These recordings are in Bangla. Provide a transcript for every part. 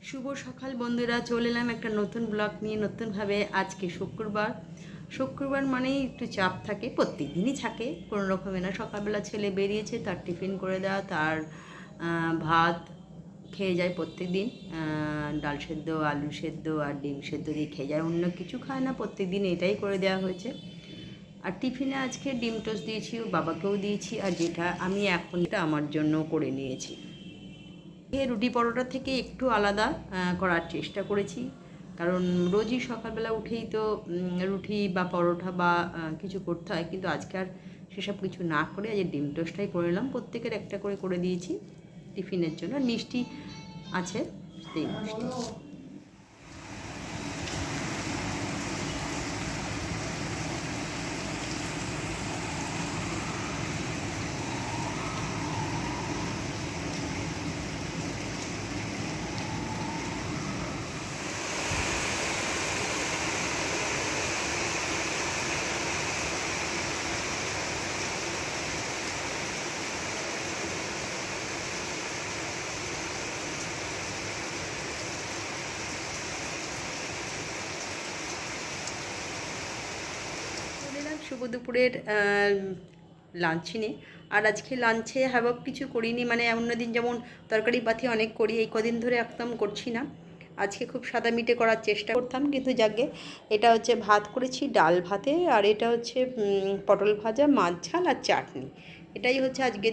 শুভ সকাল বন্ধুরা, চলে এলাম একটা নতুন ব্লগ নিয়ে নতুনভাবে। আজকে শুক্রবার মানেই একটু চাপ থাকে, প্রত্যেক দিনই থাকে কোনো রকমে না। সকালবেলা ছেলে বেরিয়েছে, তার টিফিন করে দেওয়া, তার ভাত খেয়ে যায় প্রত্যেক দিন। ডাল সেদ্ধ, আলু সেদ্ধ আর ডিম সেদ্ধ দিয়ে খেয়ে যায়, অন্য কিছু খায় না। প্রত্যেক দিন এটাই করে দেওয়া হয়েছে। আর টিফিনে আজকে ডিম টোস্ট দিয়েছি, ও বাবাকেও দিয়েছি, আর যেটা আমি এখন এটা আমার জন্য করে নিয়েছি। রুটি পরোটা থেকে একটু আলাদা করার চেষ্টা করেছি, কারণ রোজই সকালবেলা উঠেই তো রুটি বা পরোটা বা কিছু করতে হয়, কিন্তু আজকে আর সেসব কিছু না করে আজ ডিম টোস্টটাই করে নিলাম। প্রত্যেকের একটা করে করে দিয়েছি টিফিনের জন্য। মিষ্টি আছে, সেই মিষ্টি। শুভ দুপুরের লাঞ্চ নিয়ে। আর আজকে লাঞ্চে হ্যাবক কিছু করিনি, মানে অন্যদিন যেমন তরকারি পাতি অনেক করি, এই কদিন ধরে একদম করছি না। আজকে খুব সাদা মিটে করার চেষ্টা করতাম, কিন্তু যাকে এটা হচ্ছে ভাত করেছি, ডাল ভাতে, আর এটা হচ্ছে পটল ভাজা, মাছ ঝাল আর চাটনি। এটাই হচ্ছে আজকে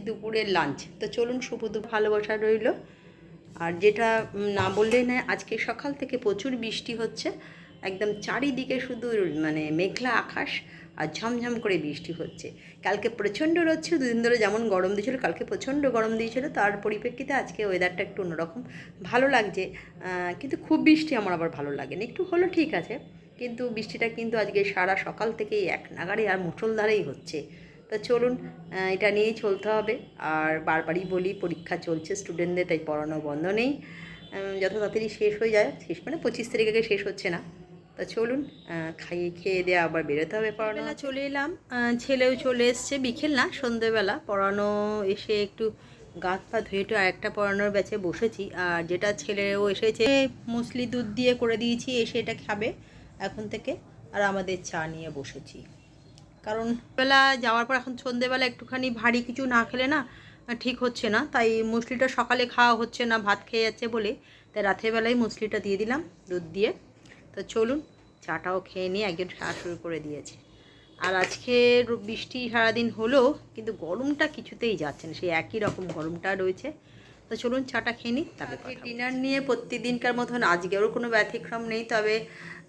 দুপুরের লাঞ্চ। তো চলুন, শুভ ভালোবাসা রইল। আর যেটা না বললেই নয়, আজকে সকাল থেকে প্রচুর বৃষ্টি হচ্ছে, একদম চারিদিকে শুধু মানে মেঘলা আকাশ আর ঝমঝম করে বৃষ্টি হচ্ছে। কালকে প্রচণ্ড রোদ ছিল, দুদিন ধরে যেমন গরম দিয়েছিল, কালকে প্রচণ্ড গরম দিয়েছিল, তার পরিপ্রেক্ষিতে আজকে ওয়েদারটা একটু অন্যরকম ভালো লাগছে। কিন্তু খুব বৃষ্টি আমার আবার ভালো লাগেনি, একটু হলো ঠিক আছে, কিন্তু বৃষ্টিটা কিন্তু আজকে সারা সকাল থেকেই এক নাগাড়ে আর মুষলধারেই হচ্ছে। তো চলুন, এটা নিয়েই চলতে হবে। আর বারবারই বলি, পরীক্ষা চলছে স্টুডেন্টদের, তাই পড়ানো বন্ধ নেই। যত তাড়াতাড়ি শেষ হয়ে যায়, শেষ মানে 25 তারিখ আগে শেষ হচ্ছে না। তো চলুন, খেয়ে দিয়ে আবার বেরোতে হবে পড়ানো। চলে এলাম, ছেলেও চলে এসছে, বিকেল না সন্ধেবেলা পড়ানো এসে একটু গা পা ধুয়ে একটু আরেকটা পড়ানোর ব্যাচে বসেছি। আর যেটা ছেলেও এসেছে, মুসলি দুধ দিয়ে করে দিয়েছি, এসে এটা খাবে এখন থেকে। আর আমাদের চা নিয়ে বসেছি, কারণ বেলা যাওয়ার পর এখন সন্ধেবেলা একটুখানি ভারী কিছু না খেলে না ঠিক হচ্ছে না। তাই মুসলিটা সকালে খাওয়া হচ্ছে না, ভাত খেয়ে যাচ্ছে বলে, তাই রাতের বেলায় মুসলিটা দিয়ে দিলাম দুধ দিয়ে। তো চলুন, চাটাও খেয়ে নিয়ে একজন খাওয়া শুরু করে দিয়েছে। আর আজকে বৃষ্টি সারাদিন হলো, কিন্তু গরমটা কিছুতেই যাচ্ছে না, সেই একই রকম গরমটা রয়েছে। তো চলুন, চাটা খেয়ে নিই, তারপরে ডিনার নিয়ে প্রতিদিনকার মতন আজকেও কোনো ব্যতিক্রম নেই। তবে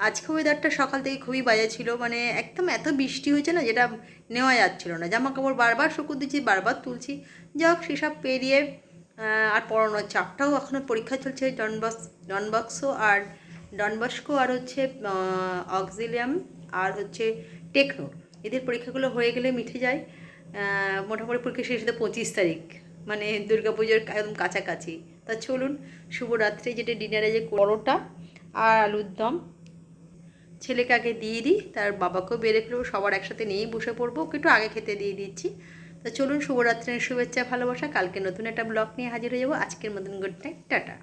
আজকে ওয়েদারটা সকাল থেকে খুবই বাজে ছিল, মানে একদম এত বৃষ্টি হয়েছে না, যেটা নেওয়া যাচ্ছিল না। জামা কাপড় বারবার শুকুর দিচ্ছি, বারবার তুলছি, যাই হোক সেসব পেরিয়ে। আর পড়ানোর চাপটাও এখনও, পরীক্ষা চলছে ডনবস্কো আর হচ্ছে অক্সিলিয়াম আর হচ্ছে টেকনো, এদের পরীক্ষাগুলো হয়ে গেলে মিটে যায়। মোটামুটি পরীক্ষা শেষ হতে 25 তারিখ, মানে দুর্গাপুজোর একদম কাছাকাছি। তা চলুন, শুভরাত্রি। যেটা ডিনারে যে পরোটা আর আলুর দম, ছেলেকে আগে দিয়ে দিই, তার বাবাকেও বেড়ে ফেলবো, সবার একসাথে নিয়েই বসে পড়বো, ওকে একটু আগে খেতে দিয়ে দিচ্ছি। তো চলুন, শুভরাত্রির শুভেচ্ছা ভালোবাসা, কালকে নতুন একটা ব্লগ নিয়ে হাজির হয়ে যাবো। আজকের মতন গুড নাইট, টাটা।